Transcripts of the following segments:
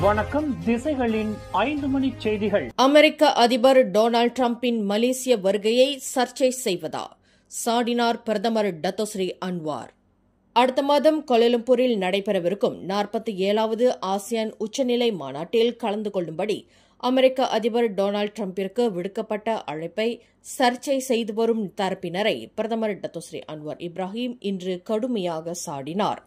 வணக்கம். திசைகளின் 5 மணி செய்திகள். அமெரிக்க அதிபர் டொனால்டு டிரம்பின் மலேசிய வருகையை சர்ச்சை செய்வதா? சாடினார் பிரதமர் டத்தோஸ்ரீ அன்வார். அடுத்த மாதம் கோலாலம்பூரில் நடைபெறவிருக்கும் 47வது ஆசியான் உச்சநிலை மாநாட்டில் கலந்து கொள்ளும்படி அமெரிக்க அதிபர் டொனால்டு டிரம்பிற்கு விடுக்கப்பட்ட அழைப்பை சர்ச்சை செய்து வரும் தரப்பினரை பிரதமர் டத்தோஸ்ரீ அன்வார் இப்ராஹிம் இன்று கடுமையாக சாடினார்.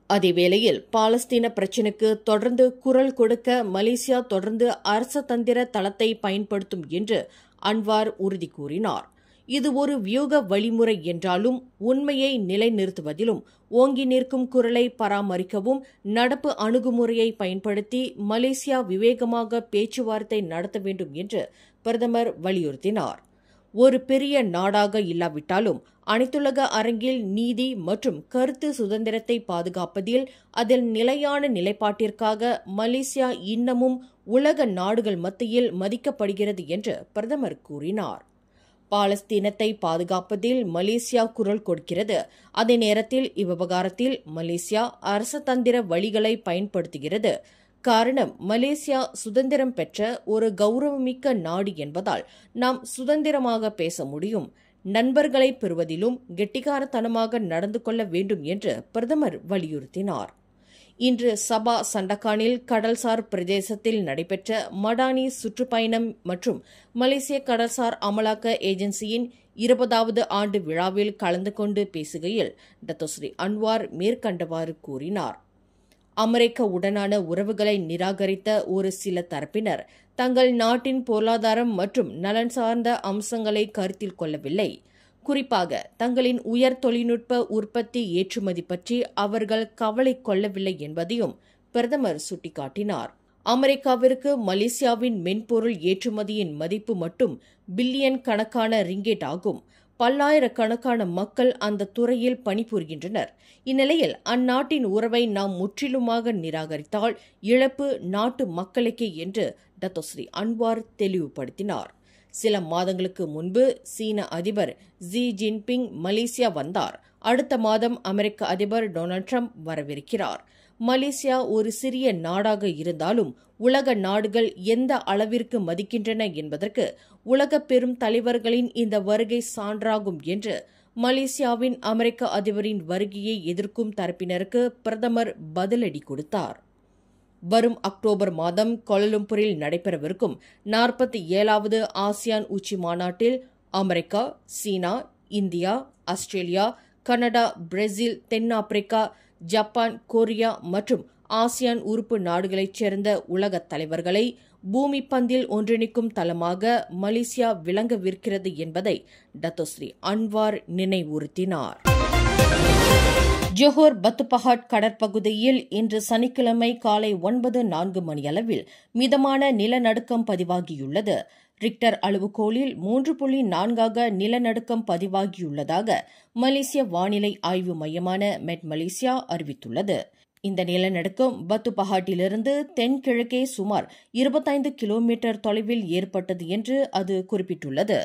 அதேவேளையில் பாலஸ்தீன பிரச்சினைக்கு தொடர்ந்து குரல் கொடுக்க மலேசியா தொடர்ந்து அரசதந்திர தளத்தை பயன்படுத்தும் என்று அன்வார் உறுதி கூறினார். இது ஒரு வியூக வழிமுறை என்றாலும் உண்மையை நிலைநிறுத்துவதிலும் ஓங்கி நிற்கும் குரலை பராமரிக்கவும் நடப்பு அணுகுமுறையை பயன்படுத்தி மலேசியா விவேகமாக பேச்சுவார்த்தை நடத்த வேண்டும் என்று பிரதமர் வலியுறுத்தினார். ஒரு பெரிய நாடாக இல்லாவிட்டாலும் அனைத்துலக அரங்கில் நீதி மற்றும் கருத்து சுதந்திரத்தை பாதுகாப்பதில் அதில் நிலையான நிலைப்பாட்டிற்காக மலேசியா இன்னமும் உலக நாடுகள் மத்தியில் மதிக்கப்படுகிறது என்று பிரதமர் கூறினார். பாலஸ்தீனத்தை பாதுகாப்பதில் மலேசியா குரல் கொடுக்கிறது. அதே நேரத்தில் இவ்விவகாரத்தில் மலேசியா அரசதந்திர வழிகளை பயன்படுத்துகிறது. காரணம், மலேசியா சுதந்திரம் பெற்ற ஒரு கௌரவமிக்க நாடு என்பதால் நாம் சுதந்திரமாக பேச முடியும். நண்பர்களை பெறுவதிலும் கெட்டிக்காரத்தனமாக நடந்து கொள்ள வேண்டும் என்று பிரதமர் வலியுறுத்தினார். இன்று சபா சண்டகானில் கடல்சார் பிரதேசத்தில் நடைபெற்ற மடானி சுற்றுப்பயணம் மற்றும் மலேசிய கடல்சார் அமலாக்க ஏஜென்சியின் 20வது ஆண்டு விழாவில் கலந்து கொண்டு பேசுகையில் டத்தோஸ்ரீ அன்வார் மேற்கண்டவாறு கூறினார். அமெரிக்காவுடனான உறவுகளை நிராகரித்த ஒரு சில தரப்பினர் தங்கள் நாட்டின் பொருளாதாரம் மற்றும் நலன் சார்ந்த அம்சங்களை கருத்தில் கொள்ளவில்லை. குறிப்பாக தங்களின் உயர் தொழில்நுட்ப உற்பத்தி ஏற்றுமதி பற்றி அவர்கள் கவலை கொள்ளவில்லை என்பதையும் பிரதமர் சுட்டிக்காட்டினார். அமெரிக்காவிற்கு மலேசியாவின் மென்பொருள் ஏற்றுமதியின் மதிப்பு மட்டும் பில்லியன் கணக்கான ரிங்கெட் ஆகும். பல்லாயிரக்கணக்கான மக்கள் அந்த துறையில் பணிபுரிகின்றனர். இந்நிலையில் அந்நாட்டின் உறவை நாம் முற்றிலுமாக நிராகரித்தால் இழப்பு நாட்டு மக்களுக்கே என்று டத்தோஸ்ரீ அன்வார் தெளிவுபடுத்தினார். சில மாதங்களுக்கு முன்பு சீன அதிபர் ஜி ஜின்பிங் மலேசியா வந்தார். அடுத்த மாதம் அமெரிக்க அதிபர் டொனால்டு டிரம்ப் வரவிருக்கிறார். மலேசியா ஒரு சிறிய நாடாக இருந்தாலும் உலக நாடுகள் எந்த அளவிற்கு மதிக்கின்றன என்பதற்கு உலக பெரும் தலைவர்களின் இந்த வருகை சான்றாகும் என்று மலேசியாவின் அமெரிக்க அதிபரின் வருகையை எதிர்க்கும் தரப்பினருக்கு பிரதமர் பதிலடி கொடுத்தார். வரும் அக்டோபர் மாதம் கோலாலம்பூரில் நடைபெறவிருக்கும் 47வது ஆசியான் உச்சி மாநாட்டில் அமெரிக்கா, சீனா, இந்தியா, ஆஸ்திரேலியா, கனடா, பிரேசில், தென்னாப்பிரிக்கா, ஜப்பான், கொரியா மற்றும் ஆசியான் உறுப்பு நாடுகளைச் சேர்ந்த உலகத் தலைவர்களை பூமி பந்தில் ஒன்றிணைக்கும் தளமாக மலேசியா விளங்கவிருக்கிறது என்பதை டத்தோஸ்ரீ அன்வார் நினைவுறுத்தினார். ஜோஹர் பத்துபஹாட் கடற்பகுதியில் இன்று சனிக்கிழமை காலை 9:04 மணியளவில் மிதமான நிலநடுக்கம் பதிவாகியுள்ளது. ரிக்டர் அளவுகோலில் 3.4 நிலநடுக்கம் பதிவாகியுள்ளதாக மலேசிய வானிலை ஆய்வு மையமான மெட் மலேசியா அறிவித்துள்ளது. இந்த நிலநடுக்கம் பத்துபஹாட்டிலிருந்து தென்கிழக்கே சுமார் 25 கிலோமீட்டர் தொலைவில் ஏற்பட்டது என்று அது குறிப்பிட்டுள்ளது.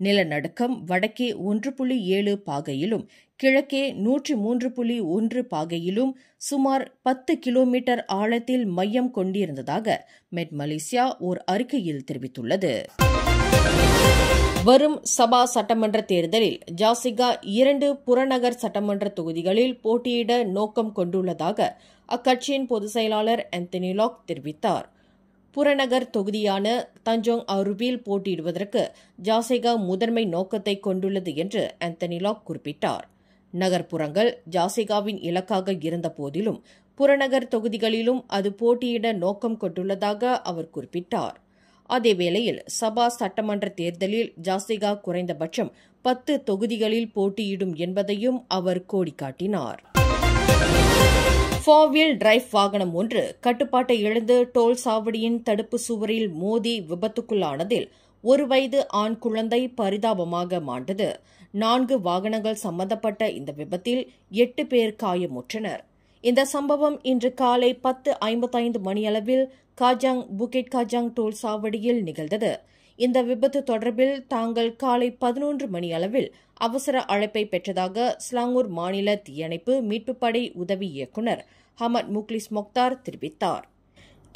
நிலநடுக்கம் வடக்கே 1.7 பாகையிலும் கிழக்கே 103.1 பாகையிலும் சுமார் 10 கிலோமீட்டர் ஆழத்தில் மையம் கொண்டிருந்ததாக மெட் மலேசியா ஓர் அறிக்கையில் தெரிவித்துள்ளது. வரும் சபா சட்டமன்ற தேர்தலில் ஜாசிகா 2 புறநகர் சட்டமன்ற தொகுதிகளில் போட்டியிட நோக்கம் கொண்டுள்ளதாக அக்கட்சியின் பொதுச் செயலாளர் ஆந்தனி லாக் தெரிவித்தார். புறநகர் தொகுதியான தஞ்சோங் அருவில் போட்டியிடுவதற்கு ஜாசிகா முதன்மை நோக்கத்தை கொண்டுள்ளது என்று ஆந்தனி லாக் குறிப்பிட்டார். நகர்ப்புறங்கள் ஜாசிகாவின் இலக்காக இருந்த போதிலும் புறநகர் தொகுதிகளிலும் அது போட்டியிட நோக்கம் கொண்டுள்ளதாக அவர் குறிப்பிட்டார். அதேவேளையில் சபா சட்டமன்ற தேர்தலில் ஜாசிகா குறைந்தபட்சம் 10 தொகுதிகளில் போட்டியிடும் என்பதையும் அவர் கோடிக்காட்டினார். 4-வீல் டிரைவ் வாகனம் ஒன்று கட்டுப்பாட்டை இழந்து டோல் சாவடியின் தடுப்பு சுவரில் மோதி விபத்துக்குள்ளானதில் 1 வயது ஆண் குழந்தை பரிதாபமாக மாண்டது. 4 வாகனங்கள் சம்பந்தப்பட்ட இந்த விபத்தில் 8 பேர் காயமுற்றனர். இந்த சம்பவம் இன்று காலை 10:55 மணியளவில் காஜாங் புகெட் காஜாங் டோல் சாவடியில் நிகழ்ந்தது. இந்த விபத்து தொடர்பில் தாங்கள் காலை 11 மணியளவில் அவசர அழைப்பை பெற்றதாக ஸ்லாங்கூர் மாநில தீயணைப்பு மீட்புப்படை உதவி இயக்குநர் ஹமத் முக்லிஸ் மொக்தார் தெரிவித்தார்.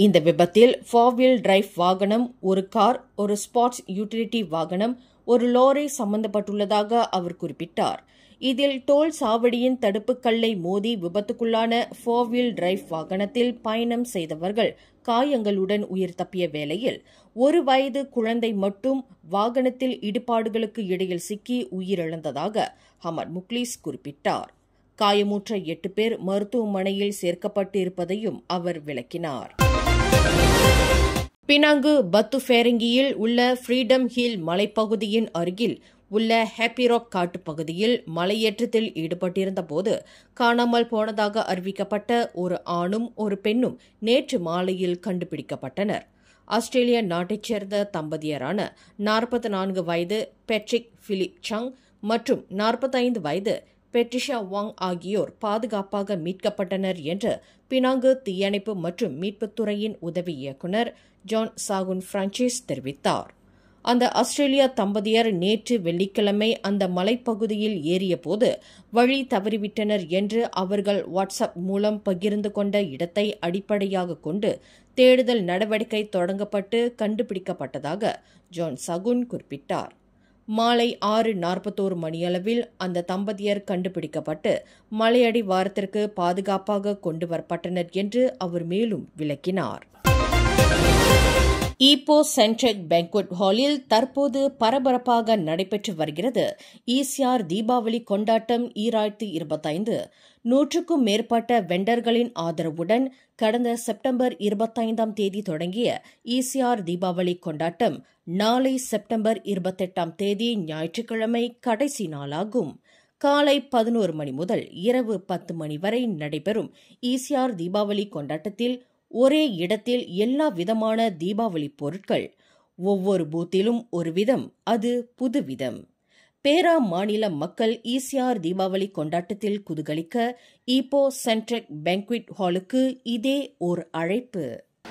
இந்த விபத்தில் 4-wheel டிரைவ் வாகனம், ஒரு கார், ஒரு ஸ்போர்ட்ஸ் யூட்டிலிட்டி வாகனம், ஒரு லோரி சம்பந்தப்பட்டுள்ளதாக அவர் குறிப்பிட்டார். இதில் டோல் சாவடியின் தடுப்புக் கல்லை மோதி விபத்துக்குள்ளான 4-wheel டிரைவ் வாகனத்தில் பயணம் செய்தவர்கள் காயங்களுடன் உயிர் தப்பிய வேளையில் 1 வயது குழந்தை மட்டும் வாகனத்தில் இடிபாடுகளுக்கு இடையில் சிக்கி உயிரிழந்ததாக ஹமட் முக்லீஸ் குறிப்பிட்டார். காயமுற்ற 8 பேர் மருத்துவமனையில் சேர்க்கப்பட்டிருப்பதையும் அவர் விளக்கினார். பினாங்கு பத்துஃபேரங்கியில் உள்ள ஃப்ரீடம் ஹில் மலைப்பகுதியின் அருகில் உள்ள ஹேப்பிராக் காட்டுப்பகுதியில் மலையேற்றத்தில் ஈடுபட்டிருந்தபோது காணாமல் போனதாக அறிவிக்கப்பட்ட ஒரு ஆணும் ஒரு பெண்ணும் நேற்று மாலையில் கண்டுபிடிக்கப்பட்டனர். ஆஸ்திரேலிய நாட்டைச் சேர்ந்த தம்பதியரான 44 வயது பேட்ரிக் பிலிப் சங் மற்றும் 45 வயது பெட்ரிஷா வாங் ஆகியோர் பாதுகாப்பாக மீட்கப்பட்டனர் என்று பினாங்கு தீயணைப்பு மற்றும் மீட்புத்துறையின் உதவி இயக்குநர் ஜான் சாகுன் பிரான்சிஸ் தெரிவித்தார். அந்த ஆஸ்திரேலிய தம்பதியர் நேற்று வெள்ளிக்கிழமை அந்த மலைப்பகுதியில் ஏறியபோது வழி தவறிவிட்டனர் என்று அவர்கள் வாட்ஸ்அப் மூலம் பகிர்ந்து கொண்ட இடத்தை அடிப்படையாக கொண்டு தேடுதல் நடவடிக்கை தொடங்கப்பட்டு கண்டுபிடிக்கப்பட்டதாக ஜான் சகுன் குறிப்பிட்டார். மாலை 6:41 மணியளவில் அந்த தம்பதியர் கண்டுபிடிக்கப்பட்டு மலையடிவாரத்திற்கு பாதுகாப்பாக கொண்டு வரப்பட்டனர் என்று அவர் மேலும் விளக்கினார். ஈப்போ சென்ட்ரக் பேங்க்வெட் ஹாலில் தற்போது பரபரப்பாக நடைபெற்று வருகிறது ஈசிஆர் தீபாவளி கொண்டாட்டம் 2025. 100க்கும் மேற்பட்ட வெண்டர்களின் ஆதரவுடன் கடந்த செப்டம்பர் 25ஆம் தேதி தொடங்கிய ஈசிஆர் தீபாவளி கொண்டாட்டம் நாளை செப்டம்பர் 28ஆம் தேதி ஞாயிற்றுக்கிழமை கடைசி நாளாகும். காலை 11 மணி முதல் இரவு 10 மணி வரை நடைபெறும் ஈசிஆர் தீபாவளி கொண்டாட்டத்தில் ஒரே இடத்தில் எல்லா விதமான தீபாவளி பொருட்கள், ஒவ்வொரு பூத்திலும் ஒரு விதம், அது புதுவிதம். பேரா மாநில மக்கள் ஈசிஆர் தீபாவளி கொண்டாட்டத்தில் குதூகலிக்க ஈப்போ சென்ட்ரக் பேங்க்வெட் ஹாலுக்கு இதே ஓர் அழைப்பு.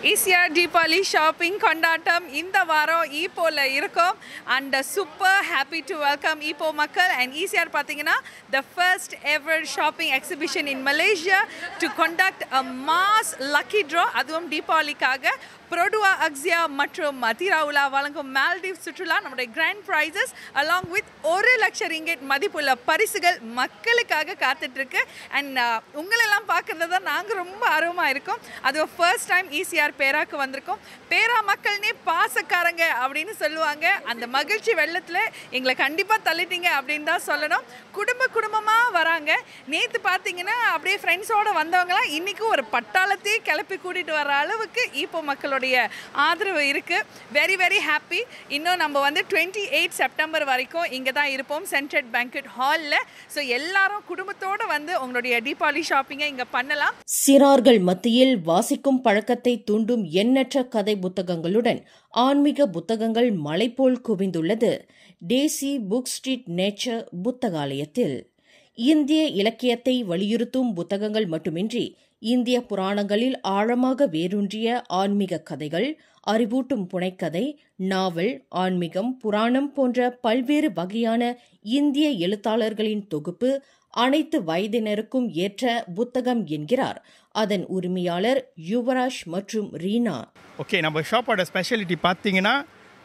ஈசிஆர் தீபாவளி ஷாப்பிங் கொண்டாட்டம் இந்த வாரம் ஈப்போல இருக்கும். And super happy to welcome Ipoh மக்கள். அண்ட் ஈசிஆர் பார்த்தீங்கன்னா the first ever shopping exhibition in Malaysia to conduct a mass lucky draw. அதுவும் தீபாவளிக்காக புரோடுவா அக்ஸியா மற்றும் திராவுலா வழங்கும் மால்டீவ் சுற்றுலா நம்முடைய கிராண்ட் ப்ரைஸஸ் அலாங் வித் 1 லட்சம் ரிங்கெட் மதிப்புள்ள பரிசுகள் மக்களுக்காக காத்துட்ருக்கு. அண்ட் உங்களெல்லாம் பார்க்குறது தான் நாங்கள் ரொம்ப ஆர்வமாக இருக்கோம். அதுவும் ஃபர்ஸ்ட் டைம் ஈசிஆர் பேராக்கு வந்திருக்கோம். பேரா மக்கள்னே பாசக்காரங்க அப்படின்னு சொல்லுவாங்க. அந்த மகிழ்ச்சி வெள்ளத்தில் எங்களை கண்டிப்பாக தள்ளிட்டீங்க அப்படின்னு தான் சொல்லணும். குடும்பமாக வராங்க. நேற்று பார்த்தீங்கன்னா அப்படியே ஃப்ரெண்ட்ஸோடு வந்தவங்களாம் இன்றைக்கும் ஒரு பட்டாளத்தையே கிளப்பி கூட்டிகிட்டு வர அளவுக்கு ஈப்போ மக்களோடைய ஆதரவு இருக்கு. Very very happy. இன்னும் நம்ம 28 செப்டம்பர் வரைக்கும் இங்கே தான் இருப்போம் சென்ட்ரட் பேங்க்வெட் ஹாலில். ஸோ எல்லாரும் குடும்பத்தோடு வந்து உங்களுடைய தீபாவளி ஷாப்பிங்கை இங்கே பண்ணலாம். சிறார்கள் மத்தியில் வாசிக்கும் பழக்கத்தை தூண்டும் எண்ணற்ற கதை புத்தகங்களுடன் ஆன்மீக புத்தகங்கள் மலைபோல் குவிந்துள்ளது டேசி புக் ஸ்ட்ரீட் நேச்சர் புத்தகாலயத்தில். இந்திய இலக்கியத்தை வலியுறுத்தும் புத்தகங்கள் மட்டுமின்றி இந்திய புராணங்களில் ஆழமாக வேரூன்றிய ஆன்மீக கதைகள், அறிவூட்டும் புனைக்கதை, நாவல், ஆன்மீகம், புராணம் போன்ற பல்வேறு வகையான இந்திய எழுத்தாளர்களின் தொகுப்பு அனைத்து வயதினருக்கும் ஏற்ற புத்தகம் என்கிறார் அதன் உரிமையாளர் யுவராஜ் மற்றும் ரீனா. ஓகே, நம்ம ஷாப்போட ஸ்பெஷாலிட்டி பார்த்தீங்கன்னா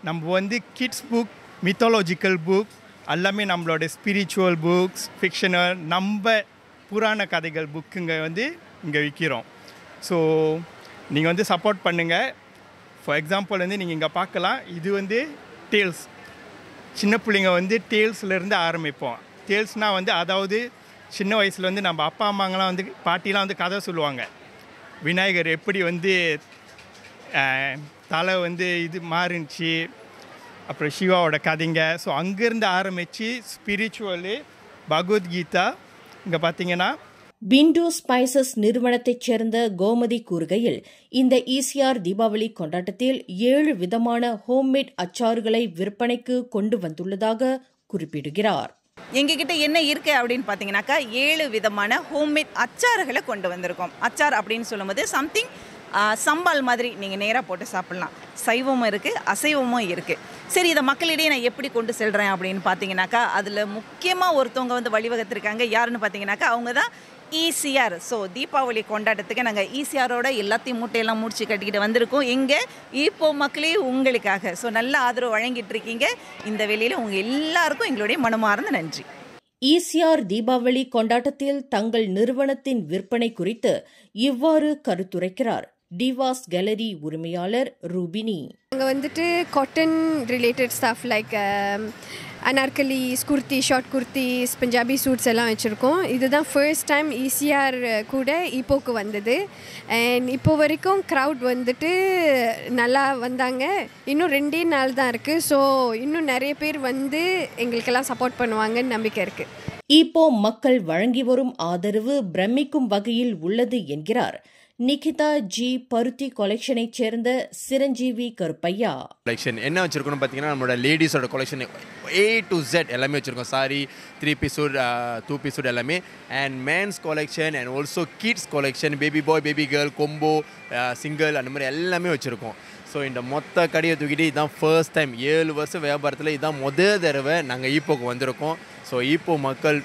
நம்ம கிட்ஸ் புக், மித்தாலஜிக்கல் புக், எல்லாமே நம்மளோட ஸ்பிரிச்சுவல் புக்ஸ், ஃபிக்ஷனல், நம்ம புராண கதைகள் புக்குங்க இங்கே விற்கிறோம். ஸோ நீங்கள் சப்போர்ட் பண்ணுங்கள். ஃபார் எக்ஸாம்பிள் நீங்கள் இங்கே பார்க்கலாம். இது டேல்ஸ். சின்ன பிள்ளைங்க டேல்ஸ்லேருந்து ஆரம்பிப்போம். டேல்ஸ்னால் அதாவது சின்ன வயசில் நம்ம அப்பா அம்மாங்களாம் பாட்டிலாம் கதை சொல்லுவாங்க. விநாயகர் எப்படி தலை இது மாறிச்சு, அப்புறம் சிவாவோட கதைங்க. ஸோ அங்கேருந்து ஆரம்பித்து ஸ்பிரிச்சுவலு, பகவத்கீதா. இங்கே பார்த்தீங்கன்னா பிண்டு ஸ்பைசஸ் நிறுவனத்தைச் சேர்ந்த கோமதி கூறுகையில், இந்த ஈசிஆர் தீபாவளி கொண்டாட்டத்தில் 7 விதமான ஹோம்மேட் அச்சாறுகளை விற்பனைக்கு கொண்டு வந்துள்ளதாக குறிப்பிடுகிறார். எங்ககிட்ட என்ன இருக்குது அப்படின்னு பார்த்தீங்கன்னாக்கா 7 விதமான ஹோம்மேட் அச்சாறுகளை கொண்டு வந்திருக்கோம். அச்சார் அப்படின்னு சொல்லும்போது சம்திங் சம்பால் மாதிரி நீங்கள் நேராக போட்டு சாப்பிட்லாம். சைவமும் இருக்குது, அசைவமும் இருக்குது. சரி இதை மக்களிடையே நான் எப்படி கொண்டு செல்கிறேன் அப்படின்னு பார்த்தீங்கன்னாக்கா அதில் முக்கியமாக ஒருத்தவங்க வந்து வழிவகுத்திருக்காங்க. யாருன்னு பார்த்தீங்கன்னாக்கா அவங்க தான் ஈசிஆர். ஸோ தீபாவளி கொண்டாட்டத்துக்கு நாங்கள் ஈசிஆரோட எல்லாத்தையும் மூட்டையெல்லாம் முடிச்சு கட்டிக்கிட்டு வந்திருக்கோம். எங்கே இப்போ மக்களே உங்களுக்காக. ஸோ நல்ல ஆதரவு வழங்கிட்டு இருக்கீங்க. இந்த வேளையில் உங்கள் எல்லாருக்கும் எங்களுடைய மனமார்ந்த நன்றி. ஈசிஆர் தீபாவளி கொண்டாட்டத்தில் தங்கள் நிறுவனத்தின் விற்பனை குறித்து இவ்வாறு கருத்துரைக்கிறார் டிவாஸ் கேலரி உரிமையாளர் ரூபினி. நாங்கள் வந்துட்டு cotton related stuff like anarkalis, kurti, short kurtis, Punjabi suits எல்லாம் வச்சுருக்கோம். இதுதான் ஃபர்ஸ்ட் டைம் ஈசிஆர் கூட ஈப்போக்கு வந்தது. அண்ட் இப்போ வரைக்கும் க்ரௌட் வந்துட்டு நல்லா வந்தாங்க. இன்னும் 2 நாள் தான் இருக்குது. ஸோ இன்னும் நிறைய பேர் வந்து எங்களுக்கெல்லாம் சப்போர்ட் பண்ணுவாங்கன்னு நம்பிக்கை இருக்குது. ஈப்போ மக்கள் வழங்கி வரும் ஆதரவு பிரமிக்கும் வகையில் உள்ளது என்கிறார் நிகிதா ஜி பருத்தி கொலெக்ஷனை சேர்ந்த சிரஞ்சீவி கருப்பையா. கலெக்ஷன் என்ன வச்சிருக்கோம்னு பார்த்தீங்கன்னா நம்மளோட லேடிஸோட கொலெக்ஷன் A to Z எல்லாமே வச்சுருக்கோம். Sari, 3 piece suit, 2 piece suit எல்லாமே. And men's collection and also kids collection, baby boy, baby girl, combo, single அந்த மாதிரி எல்லாமே வச்சுருக்கோம். ஸோ இந்த மொத்த கடையை தூக்கிட்டு இதுதான் ஃபர்ஸ்ட் டைம் 7 வருஷம் வியாபாரத்தில் இதுதான் முதல் தடவை நாங்கள் ஈப்போக்கு வந்திருக்கோம். ஸோ ஈப்போ மக்கள்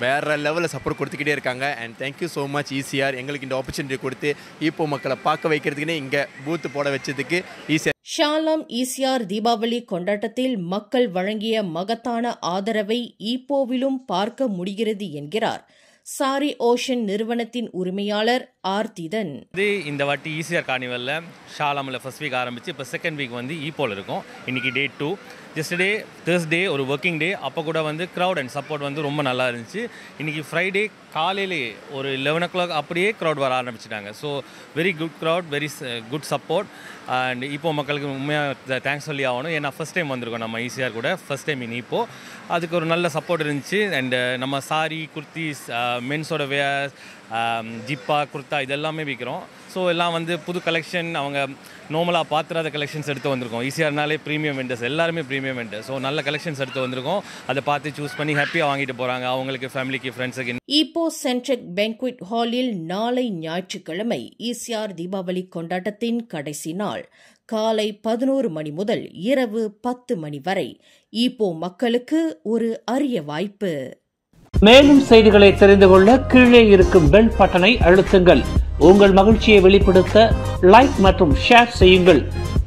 வேறு லெவலில் சப்போர்ட் கொடுத்துக்கிட்டே இருக்காங்க. And thank you so much ECR எங்களுக்கு இந்த ஆப்பர்ச்சுனிட்டி கொடுத்து ஈப்போ மக்களை பார்க்க வைக்கிறதுக்குன்னே இங்கே பூத்து போட வச்சதுக்கு ஈசிஆர். ஷாலம் ஈசிஆர் தீபாவளி கொண்டாட்டத்தில் மக்கள் வழங்கிய மகத்தான ஆதரவை ஈப்போவிலும் பார்க்க முடிகிறது என்கிறார் சாரி ஓஷன் நிறுவனத்தின் உரிமையாளர் ஆர்த்திதன். இந்த வாட்டி ஈசிஆர் கார்னிவலில் ஷாலாமில் ஃபர்ஸ்ட் வீக் ஆரம்பித்து இப்போ செகண்ட் வீக் வந்து ஈப்போவில் இருக்கும். இன்றைக்கி டே 2. ஜஸ்டே தேர்ஸ்டே ஒரு ஒர்க்கிங் டே. அப்போ கூட வந்து க்ரௌட் அண்ட் சப்போர்ட் வந்து ரொம்ப நல்லா இருந்துச்சு. இன்றைக்கி ஃப்ரைடே காலையிலே ஒரு 11 o'clock அப்படியே க்ரௌட் வர ஆரம்பிச்சிட்டாங்க. So very good crowd, very good support. And இப்போ மக்களுக்கு உண்மையாக தேங்க்ஸ் சொல்லி ஆகணும். ஏன்னா ஃபஸ்ட் டைம் வந்திருக்கோம் நம்ம ஈசிஆர் கூட, ஃபஸ்ட் டைம் இன் இப்போ. அதுக்கு ஒரு நல்ல சப்போர்ட் இருந்துச்சு. அண்டு நம்ம சாரி, குர்த்திஸ், மென்ஸோட வேர், ஜிப்பா, குர்த்தா இதெல்லாமே விற்கிறோம். ஸோ எல்லாம் வந்து புது கலெக்ஷன், அவங்க நார்மலாக பார்த்துறாத கலெக்ஷன்ஸ் எடுத்து வந்திருக்கோம். ஈசிஆர்னாலே ப்ரீமியம் வெண்டர்ஸ், எல்லாருமே ப்ரீமியம் வெண்டர்ஸ். ஸோ நல்ல கலெக்ஷன்ஸ் எடுத்து வந்திருக்கோம். அதை பார்த்து சூஸ் பண்ணி ஹாப்பியாக வாங்கிட்டு போகிறாங்க அவங்களுக்கு, ஃபேமிலிக்கு, ஃப்ரெண்ட்ஸுக்கு. ஈப்போ சென்ட்ரிக் பேங்க்வெட் ஹாலில் நாளை ஞாயிற்றுக்கிழமை ஈசிஆர் தீபாவளி கொண்டாட்டத்தின் கடைசி நாள். காலை 11 மணி முதல் இரவு 10 மணி வரை ஈப்போ மக்களுக்கு ஒரு அரிய வாய்ப்பு. மேலும் செய்திகளை தெரிந்து கொள்ள கீழே இருக்கும் பெல் பட்டனை அழுத்துங்கள். உங்கள் மகிழ்ச்சியை வெளிப்படுத்த லைக் மற்றும் ஷேர் செய்யுங்கள்.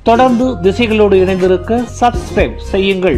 தொடர்ந்து திசைகளோடு இணைந்திருக்க சப்ஸ்கிரைப் செய்யுங்கள்.